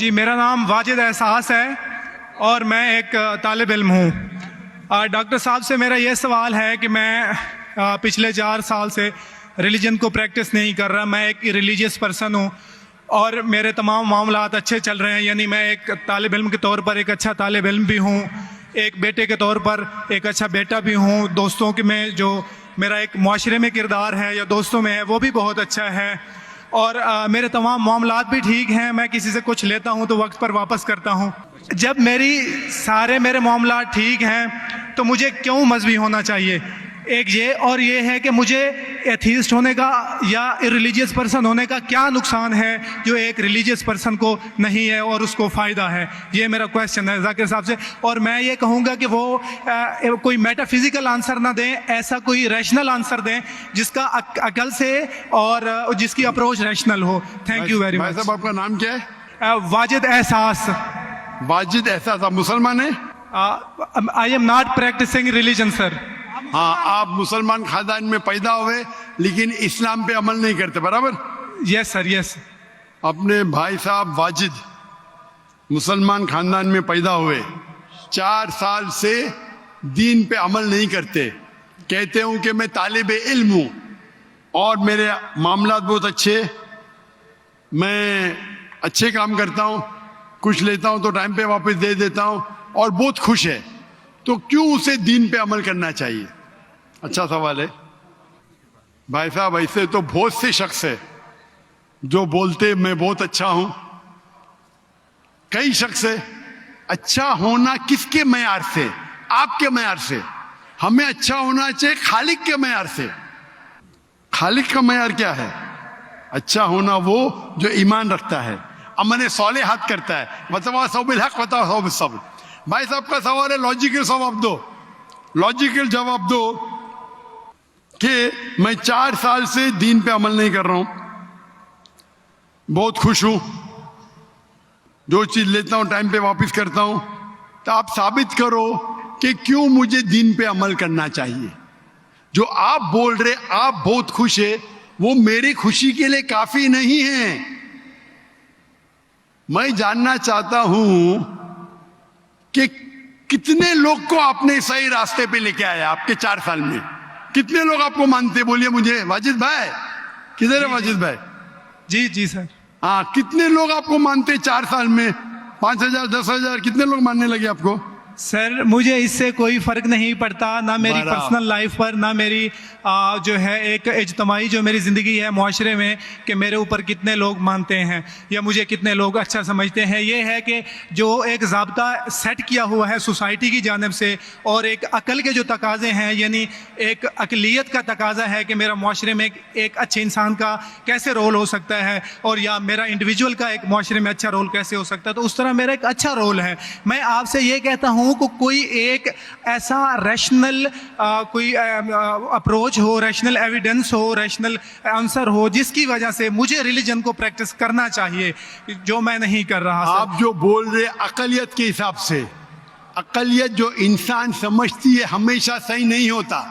जी, मेरा नाम वाजिद एहसास है और मैं एक तालिब इल्म हूँ। डॉक्टर साहब से मेरा ये सवाल है कि मैं पिछले 4 साल से रिलीजन को प्रैक्टिस नहीं कर रहा। मैं एक रिलीजियस पर्सन हूँ और मेरे तमाम मामलात अच्छे चल रहे हैं। यानी मैं एक तालिब इल्म के तौर पर एक अच्छा तालिब इल्म भी हूँ, एक बेटे के तौर पर एक अच्छा बेटा भी हूँ। दोस्तों के में जो मेरा एक मुआशरे में किरदार है या दोस्तों में है वो भी बहुत अच्छा है और मेरे तमाम मामलात भी ठीक हैं। मैं किसी से कुछ लेता हूं तो वक्त पर वापस करता हूं। जब मेरे मामलात ठीक हैं तो मुझे क्यों मजहबी होना चाहिए? एक ये और ये है कि मुझे एथीस्ट होने का या रिलीजियस पर्सन होने का क्या नुकसान है जो एक रिलीजियस पर्सन को नहीं है और उसको फ़ायदा है? ये मेरा क्वेश्चन है जाकिर साहब से। और मैं ये कहूँगा कि वो कोई मेटाफिजिकल आंसर ना दें, ऐसा कोई रैशनल आंसर दें जिसका अकल से और जिसकी अप्रोच रैशनल हो। Thank you very much. साहब आपका नाम क्या है? वाजिद एहसास। वाजिद एहसास, आप मुसलमान हैं? I am not practising religion sir. हाँ, आप मुसलमान खानदान में पैदा हुए लेकिन इस्लाम पे अमल नहीं करते, बराबर? Yes sir, yes. अपने भाई साहब वाजिद मुसलमान खानदान में पैदा हुए, 4 साल से दीन पे अमल नहीं करते, कहते हूं कि मैं तालिबे इल्म हूं और मेरे मामलात बहुत अच्छे, मैं अच्छे काम करता हूं, कुछ लेता हूं तो टाइम पे वापस दे देता हूं और बहुत खुश है, तो क्यों उसे दीन पे अमल करना चाहिए? अच्छा सवाल है भाई साहब। ऐसे तो बहुत से शख्स है जो बोलते मैं बहुत अच्छा हूं। कई शख्स है। अच्छा होना किसके मयार से? आपके मयार से। हमें अच्छा होना चाहिए खालिक के मयार से। खालिक का मयार क्या है? अच्छा होना वो जो ईमान रखता है, अमल सौलेहात करता है। वतवासौ बिल हक वतवासौ बिस सब्र। भाई साहब का सवाल है, लॉजिकल जवाब दो, लॉजिकल जवाब दो कि मैं 4 साल से दीन पे अमल नहीं कर रहा हूं, बहुत खुश हूं, जो चीज लेता हूं टाइम पे वापस करता हूं, तो आप साबित करो कि क्यों मुझे दीन पे अमल करना चाहिए। जो आप बोल रहे आप बहुत खुश है, वो मेरी खुशी के लिए काफी नहीं है। मैं जानना चाहता हूं कि कितने लोग को आपने सही रास्ते पे लेके आया आपके 4 साल में? कितने लोग आपको मानते? बोलिए मुझे। वाजिद भाई किधर है? वाजिद भाई जी जी सर। हाँ, कितने लोग आपको मानते 4 साल में? 5,000 10,000 कितने लोग मानने लगे आपको? सर मुझे इससे कोई फर्क नहीं पड़ता, ना मेरी पर्सनल लाइफ पर, ना मेरी जो है एक इज्तमाही जो मेरी ज़िंदगी है मुआशरे में, कि मेरे ऊपर कितने लोग मानते हैं या मुझे कितने लोग अच्छा समझते हैं। ये है कि जो एक ज़ाब्ता सेट किया हुआ है सोसाइटी की जानिब से और एक अकल के जो तकाज़े हैं, यानी एक अकलियत का तकाज़ा है कि मेरा मुआशरे में एक अच्छे इंसान का कैसे रोल हो सकता है और या मेरा इंडिविजुअल का एक मुआशरे में अच्छा रोल कैसे हो सकता है, तो उस तरह मेरा एक अच्छा रोल है। मैं आपसे ये कहता हूँ को कोई एक ऐसा रैशनल कोई अप्रोच हो, रैशनल एविडेंस हो, रैशनल आंसर हो जिसकी वजह से मुझे रिलीजन को प्रैक्टिस करना चाहिए, जो मैं नहीं कर रहा। आप जो बोल रहे अकलियत के हिसाब से, अकलियत जो इंसान समझती है हमेशा सही नहीं होता।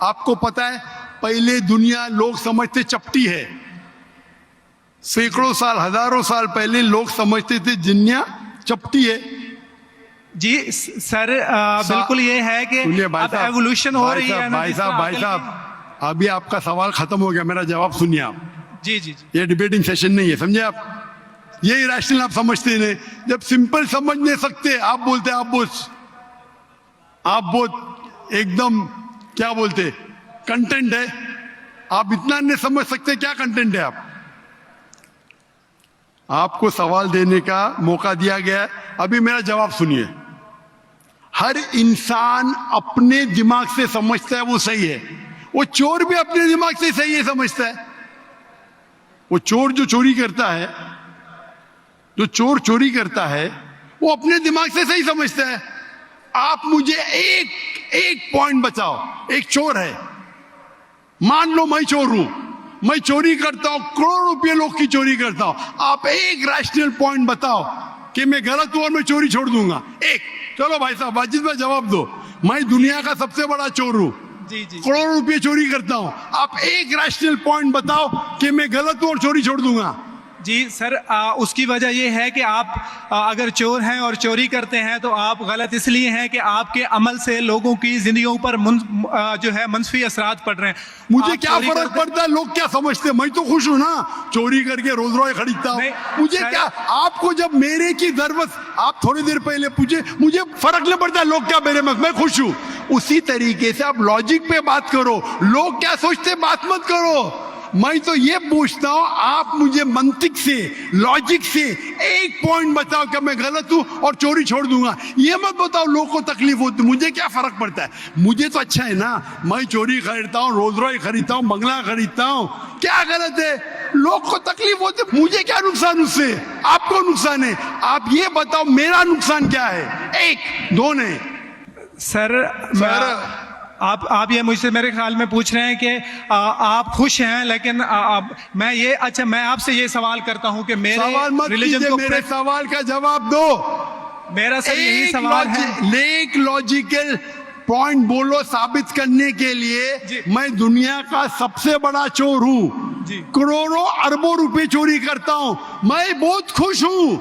आपको पता है, पहले दुनिया लोग समझते चपटी है। सैकड़ों साल, हजारों साल पहले लोग समझते थे दुनिया चपटी है। जी सर, बिल्कुल ये है कि अब एवोल्यूशन हो रही है। भाई साहब अभी आपका सवाल खत्म हो गया, मेरा जवाब सुनिए आप। जी जी ये डिबेटिंग सेशन नहीं है, समझे आप? ये रैशनल आप समझते नहीं। जब सिंपल समझ नहीं सकते आप बोलते आप बहुत एकदम क्या बोलते कंटेंट है। आप इतना नहीं समझ सकते क्या कंटेंट है। आपको सवाल देने का मौका दिया गया है, अभी मेरा जवाब सुनिए। हर इंसान अपने दिमाग से समझता है वो सही है। वो चोर भी अपने दिमाग से सही है समझता है। वो चोर जो चोरी करता है, जो चोर चोरी करता है, वो अपने दिमाग से सही समझता है। आप मुझे एक पॉइंट बताओ। एक चोर है, मान लो मैं चोर हूं, मैं चोरी करता हूं, करोड़ों रुपये लोग की चोरी करता हूं। आप एक रैशनल पॉइंट बताओ कि मैं गलत हूं और मैं चोरी छोड़ दूंगा। एक। चलो भाई साहब वाजिद भाई जवाब दो। मैं दुनिया का सबसे बड़ा चोर हूं, जी जी, करोड़ों रुपये चोरी करता हूं। आप एक रैशनल पॉइंट बताओ कि मैं गलत हूं और चोरी छोड़ दूंगा। जी सर, उसकी वजह ये है कि आप अगर चोर हैं और चोरी करते हैं तो आप गलत इसलिए हैं कि आपके अमल से लोगों की जिंदगियों पर जो है मंफी असरात पड़ रहे हैं। मुझे आप क्या चोरी फर्क करते- पड़ता है लोग क्या समझते हैं, मैं तो खुश हूं ना, चोरी करके रोज रोज खरीदता हूं। नहीं, मुझे सर- क्या, आपको जब मेरे की जरूरत, आप थोड़ी देर पहले पूछे, मुझे फर्क नहीं पड़ता लोग क्या मेरे में, मैं खुश हूं। उसी तरीके से आप लॉजिक पे बात करो, लोग क्या सोचते बात मत करो। मैं तो ये पूछता हूं, आप मुझे मंतिक से, लॉजिक से एक पॉइंट बताओ कि मैं गलत हूं और चोरी छोड़ दूंगा। ये मत बताओ लोगों को तकलीफ होती, मुझे क्या फर्क पड़ता है, मुझे तो अच्छा है ना, मैं चोरी खरीदता हूं, रोज रोज खरीदता हूं, बंगला खरीदता हूं, क्या गलत है? लोग को तकलीफ होती, मुझे क्या नुकसान उससे, आपको नुकसान है। आप ये बताओ मेरा नुकसान क्या है, एक दो ने। सर आप ये मुझसे मेरे ख्याल में पूछ रहे हैं कि आप खुश हैं, लेकिन मैं ये, अच्छा मैं आपसे ये सवाल करता हूं कि मेरे सवाल मत रिलीजन कीजिए, को मेरे सवाल का जवाब दो। मेरा सर यही सवाल है। एक लॉजिकल पॉइंट बोलो साबित करने के लिए। जी। मैं दुनिया का सबसे बड़ा चोर हूं, जी। करोड़ों अरबों रुपए चोरी करता हूं, मैं बहुत खुश हूं।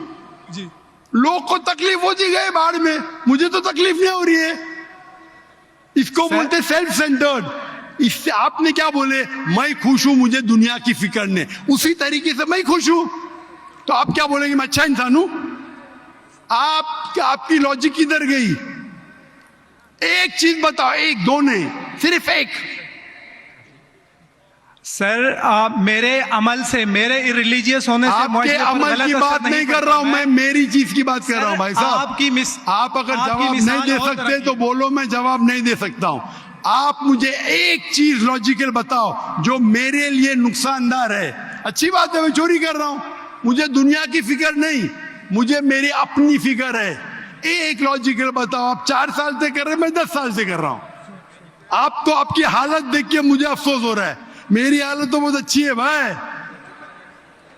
जी लोग को तकलीफ होती गए बाढ़ में, मुझे तो तकलीफ नहीं हो रही है। इसको बोलते सेल्फ सेंटर्ड। इससे आपने क्या बोले, मैं खुश हूं, मुझे दुनिया की फिक्र नहीं, उसी तरीके से मैं खुश हूं, तो आप क्या बोलेंगे मैं अच्छा इंसान हूं? आपकी लॉजिक किधर गई? एक चीज बताओ, एक दो नहीं, सिर्फ एक। सर मेरे अमल से, मेरे रिलीजियस होने से आपके मुआशरे पर अमल गलत की असर बात नहीं कर पड़ता। रहा हूं मैं, मेरी चीज की बात कर रहा हूं भाई साहब। आप अगर जवाब नहीं दे सकते तो बोलो, मैं जवाब नहीं दे सकता हूं। आप मुझे एक चीज लॉजिकल बताओ जो मेरे लिए नुकसानदार है। अच्छी बात है, मैं चोरी कर रहा हूं, मुझे दुनिया की फिक्र नहीं, मुझे मेरी अपनी फिक्र है। एक लॉजिकल बताओ। आप 4 साल से कर रहे हैं, मैं 10 साल से कर रहा हूं। आप तो, आपकी हालत देख के मुझे अफसोस हो रहा है, मेरी हालत तो बहुत अच्छी है भाई।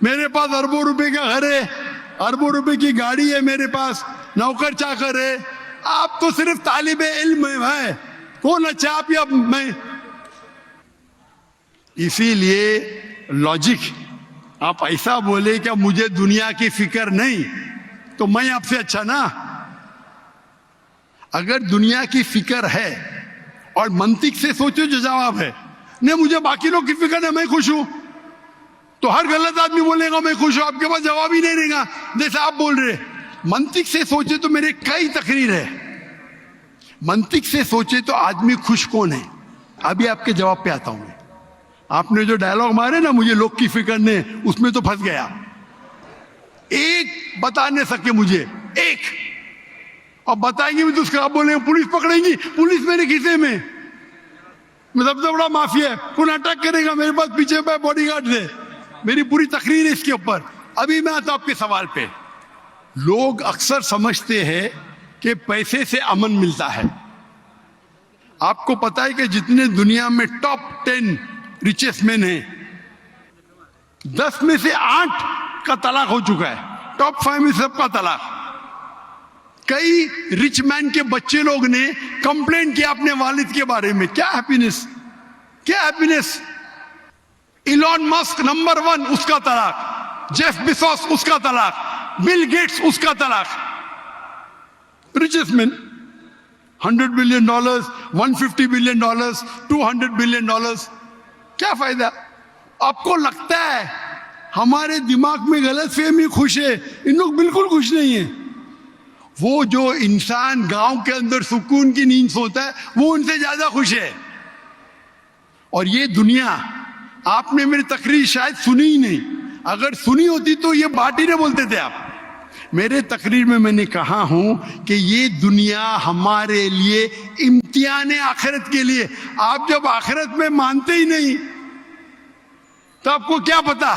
मेरे पास अरबों रुपए का घर है, अरबों रुपए की गाड़ी है मेरे पास, नौकर चाकर है। आप तो सिर्फ तालिबे इल्म है भाई, कौन अच्छा आप या मैं? इसीलिए लॉजिक, आप ऐसा बोले क्या मुझे दुनिया की फिक्र नहीं, तो मैं आपसे अच्छा ना? अगर दुनिया की फिक्र है और मंतिक से सोचो जो जवाब है, नहीं मुझे बाकी लोग की फिक्र है, मैं खुश हूं, तो हर गलत आदमी बोलेगा मैं खुश हूं, आपके पास जवाब ही नहीं रहेगा जैसे आप बोल रहे। मंतिक से सोचे तो मेरे कई तकरीर है, मंतिक से सोचे तो आदमी खुश कौन है? अभी आपके जवाब पे आता हूं मैं। आपने जो डायलॉग मारे ना, मुझे लोग की फिक्र नहीं, उसमें तो फंस गया। एक बता नहीं सके मुझे, एक, और बताएंगे भी तो उसका आप बोलेंगे पुलिस पकड़ेगी, पुलिस मेरे खीसे में, मैं सबसे बड़ा माफिया है, कौन अटैक करेगा, मेरे पास पीछे पे बॉडीगार्ड है। मेरी पूरी तकरीर है इसके ऊपर। अभी मैं आता हूं आपके सवाल पे। लोग अक्सर समझते हैं कि पैसे से अमन मिलता है। आपको पता है कि जितने दुनिया में टॉप 10 रिचेस्ट मैन हैं, 10 में से 8 का तलाक हो चुका है, टॉप 5 में सबका तलाक। कई रिच मैन के बच्चे लोग ने कंप्लेंट किया अपने वालिद के बारे में, क्या हैप्पीनेस, क्या हैप्पीनेस। इलॉन मस्क नंबर 1, उसका तलाक, जेफ बेजोस उसका तलाक, बिल गेट्स उसका तलाक। Richest man, $100 billion, $150 billion, $200 billion, क्या फायदा? आपको लगता है हमारे दिमाग में गलत फहमी खुश है, इन लोग बिल्कुल खुश नहीं है। वो जो इंसान गांव के अंदर सुकून की नींद सोता है, वो उनसे ज्यादा खुश है। और ये दुनिया, आपने मेरी तकरीर शायद सुनी ही नहीं, अगर सुनी होती तो ये बात ही नहीं बोलते थे आप। मेरे तकरीर में मैंने कहा हूं कि ये दुनिया हमारे लिए इम्तिहान है आखिरत के लिए। आप जब आखिरत में मानते ही नहीं तो आपको क्या पता?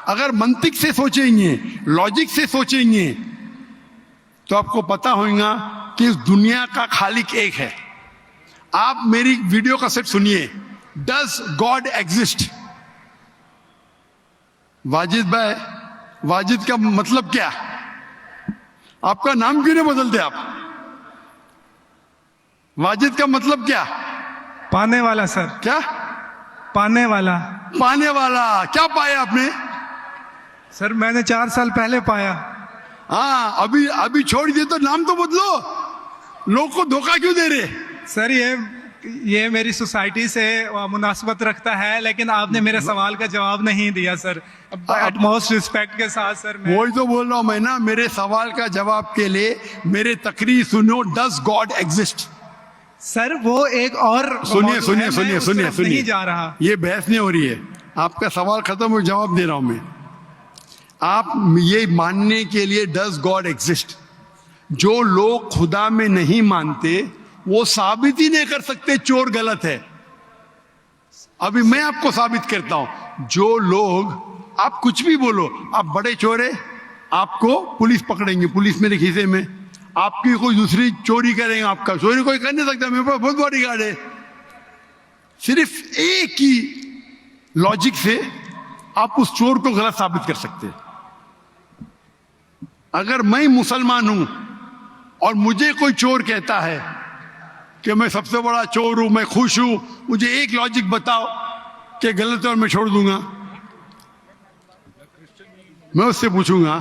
अगर मंतिक से सोचेंगे, लॉजिक से सोचेंगे, तो आपको पता होगा कि इस दुनिया का खालिक एक है। आप मेरी वीडियो का सेट सुनिए, डज गॉड एग्जिस्ट? वाजिद भाई, वाजिद का मतलब क्या? आपका नाम क्यों नहीं बदलते आप? वाजिद का मतलब क्या? पाने वाला सर। क्या? पाने वाला। पाने वाला। क्या पाया आपने? सर मैंने 4 साल पहले पाया। हाँ, अभी अभी छोड़ दिए तो नाम तो बदलो, लोग को धोखा क्यों दे रहे? सर ये मेरी सोसाइटी से मुनासबत रखता है, लेकिन आपने मेरे सवाल का जवाब नहीं दिया सर। एटमोस्ट रिस्पेक्ट के साथ सर, मैं वही तो बोल रहा हूं मैं ना, मेरे सवाल का जवाब के लिए मेरे तकरीर सुनो। Does God exist? सर वो एक और सुनिए मौजू सुनिए है, सुनिए मैं उस सुनिए तरफ सुनिए, नहीं जा रहा। ये बहस नहीं हो रही है, आपका सवाल खत्म हो, जवाब दे रहा हूं मैं। आप ये मानने के लिए डज गॉड एग्जिस्ट, जो लोग खुदा में नहीं मानते वो साबित ही नहीं कर सकते चोर गलत है। अभी मैं आपको साबित करता हूं, जो लोग, आप कुछ भी बोलो, आप बड़े चोर है, आपको पुलिस पकड़ेंगे, पुलिस मेरे खीसे में, आपकी कोई दूसरी चोरी करेंगे, आपका चोरी कोई कर नहीं सकता, मेरे पास बहुत बड़ी गार्ड है। सिर्फ एक ही लॉजिक से आप उस चोर को गलत साबित कर सकते हैं। अगर मैं मुसलमान हूं और मुझे कोई चोर कहता है कि मैं सबसे बड़ा चोर हूं, मैं खुश हूं, मुझे एक लॉजिक बताओ कि गलत है और मैं छोड़ दूंगा। मैं उससे पूछूंगा,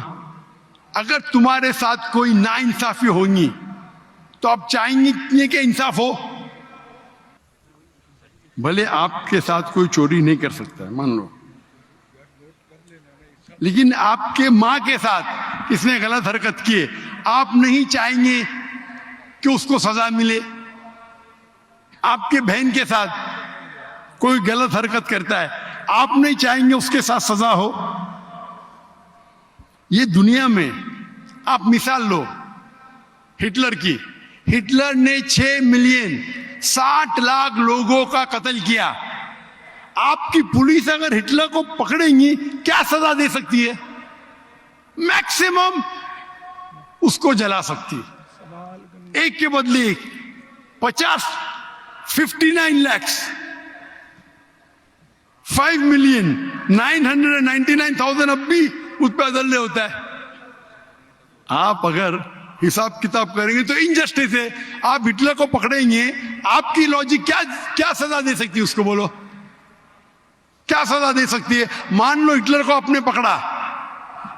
अगर तुम्हारे साथ कोई नाइंसाफी होगी तो आप चाहेंगे कि इंसाफ हो? भले आपके साथ कोई चोरी नहीं कर सकता है, मान लो, लेकिन आपके मां के साथ किसने गलत हरकत की है, आप नहीं चाहेंगे कि उसको सजा मिले? आपके बहन के साथ कोई गलत हरकत करता है, आप नहीं चाहेंगे उसके साथ सजा हो? ये दुनिया में आप मिसाल लो हिटलर की। हिटलर ने 6 मिलियन 60 लाख लोगों का कत्ल किया। आपकी पुलिस अगर हिटलर को पकड़ेंगी क्या सजा दे सकती है? मैक्सिमम उसको जला सकती है, एक के बदले एक। 59 लाख 5,999,000 अब भी उस पर अदल्य होता है। आप अगर हिसाब किताब करेंगे तो इनजस्टिस है। आप हिटलर को पकड़ेंगे, आपकी लॉजिक क्या सजा दे सकती है उसको? बोलो, क्या सजा दे सकती है? मान लो हिटलर को आपने पकड़ा,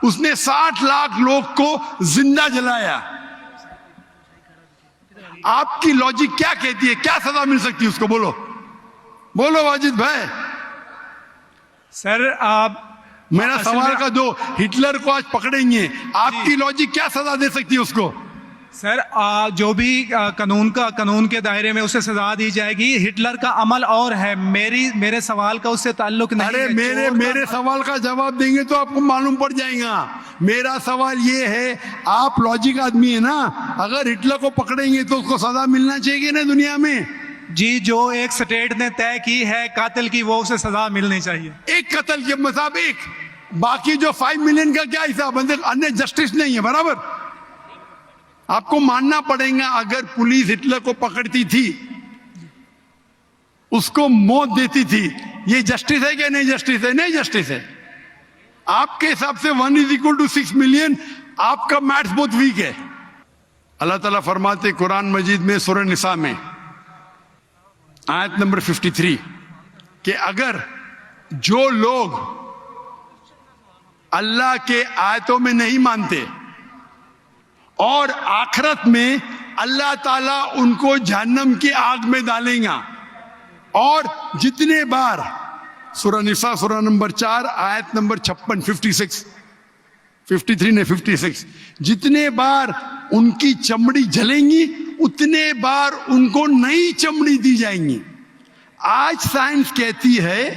उसने 60 लाख लोग को जिंदा जलाया, आपकी लॉजिक क्या कहती है? क्या सजा मिल सकती है उसको? बोलो बोलो वाजिद भाई। सर आप मेरा सवाल का दो, हिटलर को आज पकड़ेंगे, आपकी लॉजिक क्या सजा दे सकती है उसको? सर जो भी कानून के दायरे में उसे सजा दी जाएगी। हिटलर का अमल और है, मेरे सवाल का उससे ताल्लुक नहीं अरे है। मेरे सवाल का जवाब देंगे तो आपको मालूम पड़ जाएगा। मेरा सवाल ये है, आप लॉजिक आदमी है ना, अगर हिटलर को पकड़ेंगे तो उसको सजा मिलना चाहिए ना दुनिया में? जी, जो एक स्टेट ने तय की है कातिल की, वो उसे सजा मिलनी चाहिए। एक कत्ल के मतलब एक, बाकी जो 5 मिलियन का क्या हिसाब? अन्य जस्टिस नहीं है, बराबर? आपको मानना पड़ेगा, अगर पुलिस हिटलर को पकड़ती थी, उसको मौत देती थी, ये जस्टिस है क्या? नहीं जस्टिस है, नहीं जस्टिस है। आपके हिसाब से 1 = 6 मिलियन, आपका मैथ्स बहुत वीक है। अल्लाह ताला फरमाते कुरान मजीद में सूरह निसा में आयत नंबर 53 कि अगर जो लोग अल्लाह के आयतों में नहीं मानते और आखिरत में अल्लाह ताला उनको जहन्नम की आग में डालेगा, और जितने बार, सूरह निसा सूरह नंबर 4 आयत नंबर 56, 53 ने 56, जितने बार उनकी चमड़ी जलेंगी उतने बार उनको नई चमड़ी दी जाएंगी। आज साइंस कहती है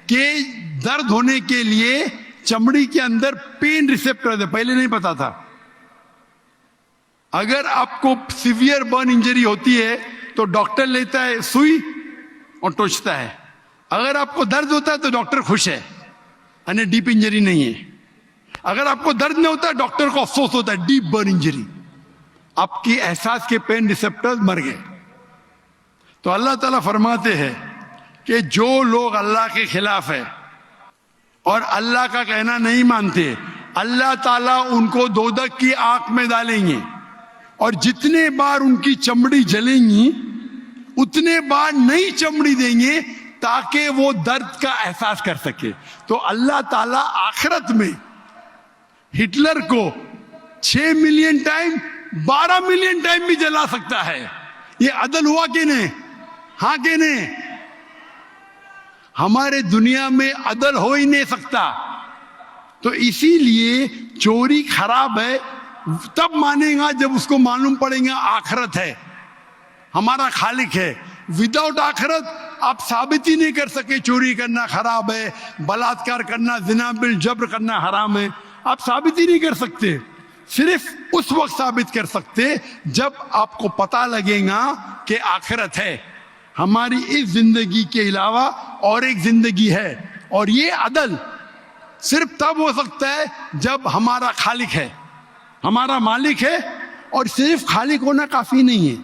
कि दर्द होने के लिए चमड़ी के अंदर पेन रिसेप्टर है, पहले नहीं पता था। अगर आपको सीवियर बर्न इंजरी होती है तो डॉक्टर लेता है सुई और टोचता है। अगर आपको दर्द होता है तो डॉक्टर खुश है, यानी डीप इंजरी नहीं है। अगर आपको दर्द नहीं होता, डॉक्टर को अफसोस होता है, डीप बर्न इंजरी, आपकी एहसास के पेन रिसेप्टर्स मर गए। तो अल्लाह ताला फरमाते हैं कि जो लोग अल्लाह के खिलाफ है और अल्लाह का कहना नहीं मानते, अल्लाह ताला उनको दोजख की आग में डालेंगे, और जितने बार उनकी चमड़ी जलेंगी उतने बार नई चमड़ी देंगे ताकि वो दर्द का एहसास कर सके। तो अल्लाह ताला आखिरत में हिटलर को 6 मिलियन टाइम 12 मिलियन टाइम भी जला सकता है। ये अदल हुआ कि नहीं? हाँ कि नहीं? हमारे दुनिया में अदल हो ही नहीं सकता। तो इसीलिए चोरी खराब है तब मानेगा जब उसको मालूम पड़ेगा आखिरत है, हमारा खालिक है। विदाउट आखिरत आप साबित ही नहीं कर सके चोरी करना खराब है, बलात्कार करना, जिना बिल जब्र करना हराम है। आप साबित ही नहीं कर सकते। सिर्फ उस वक्त साबित कर सकते जब आपको पता लगेगा कि आखिरत है, हमारी इस जिंदगी के अलावा और एक जिंदगी है। और ये अदल सिर्फ तब हो सकता है जब हमारा खालिक है, हमारा मालिक है। और सिर्फ खालिक होना काफी नहीं है,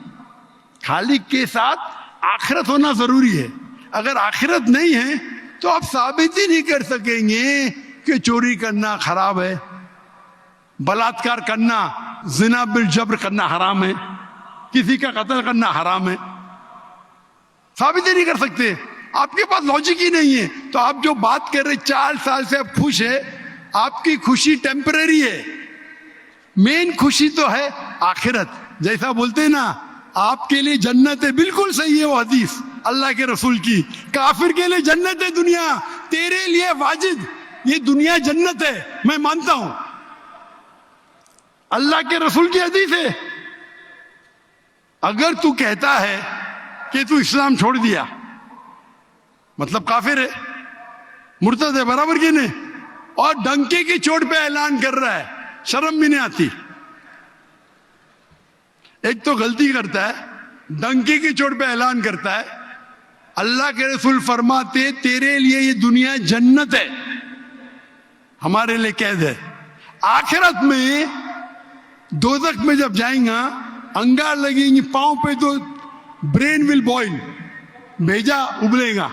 खालिक के साथ आखिरत होना जरूरी है। अगर आखिरत नहीं है तो आप साबित ही नहीं कर सकेंगे कि चोरी करना खराब है, बलात्कार करना, जिना बिल जब्र करना हराम है, किसी का कत्ल करना हराम है। साबित ही नहीं कर सकते, आपके पास लॉजिक ही नहीं है। तो आप जो बात कर रहे 4 साल से आप खुश है, आपकी खुशी टेम्परेरी है। मेन खुशी तो है आखिरत। जैसा बोलते हैं ना, आपके लिए जन्नत है, बिल्कुल सही है वो हदीस अल्लाह के रसूल की। काफिर के लिए जन्नत है दुनिया, तेरे लिए वाजिद ये दुनिया जन्नत है, मैं मानता हूं। अल्लाह के रसूल की हदीस है। अगर तू कहता है कि तू इस्लाम छोड़ दिया, मतलब काफिर है, मुर्तद है, बराबर की नहीं? और डंके की चोट पे ऐलान कर रहा है, शर्म भी नहीं आती। एक तो गलती करता है, डंके की चोट पे ऐलान करता है। अल्लाह के रसूल फरमाते तेरे लिए ये दुनिया जन्नत है, हमारे लिए कैद है। आखिरत में दोजख में जब जाएगा, अंगार लगेंगी पांव पे तो ब्रेन विल बॉइल, भेजा उबलेगा।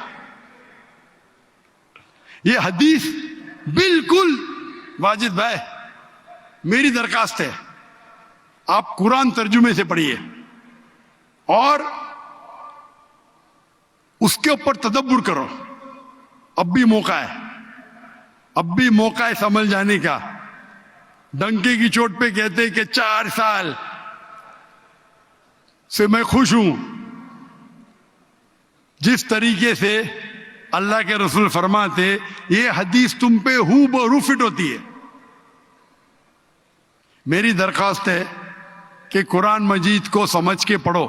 ये हदीस बिल्कुल वाजिद भाई, मेरी दरखास्त है आप कुरान तर्जुमे से पढ़िए और उसके ऊपर तदब्बुर करो। अब भी मौका है, अब भी मौका है समझ जाने का। डंके की चोट पे कहते कि 4 साल से मैं खुश हूं। जिस तरीके से अल्लाह के रसूल फरमाते, ये हदीस तुम पे हूबहू फिट होती है। मेरी दरखास्त है कि कुरान मजीद को समझ के पढ़ो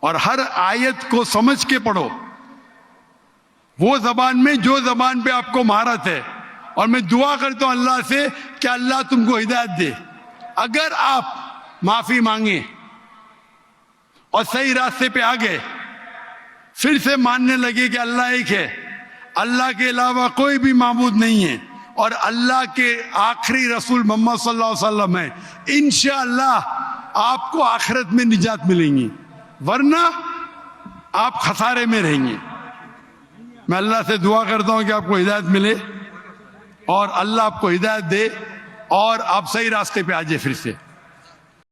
और हर आयत को समझ के पढ़ो, वो जबान में जो जबान पे आपको महारत है। और मैं दुआ करता हूं अल्लाह से कि अल्लाह तुमको हिदायत दे। अगर आप माफी मांगे और सही रास्ते पे आ गए, फिर से मानने लगे कि अल्लाह एक है, अल्लाह के अलावा कोई भी माबूद नहीं है और अल्लाह के आखिरी रसूल मोहम्मद सल्लल्लाहु अलैहि वसल्लम है, इंशाअल्लाह आपको आखिरत में निजात मिलेंगी, वरना आप खसारे में रहेंगे। मैं अल्लाह से दुआ करता हूं कि आपको हिदायत मिले और अल्लाह आपको हिदायत दे और आप सही रास्ते पे आ जाए फिर से।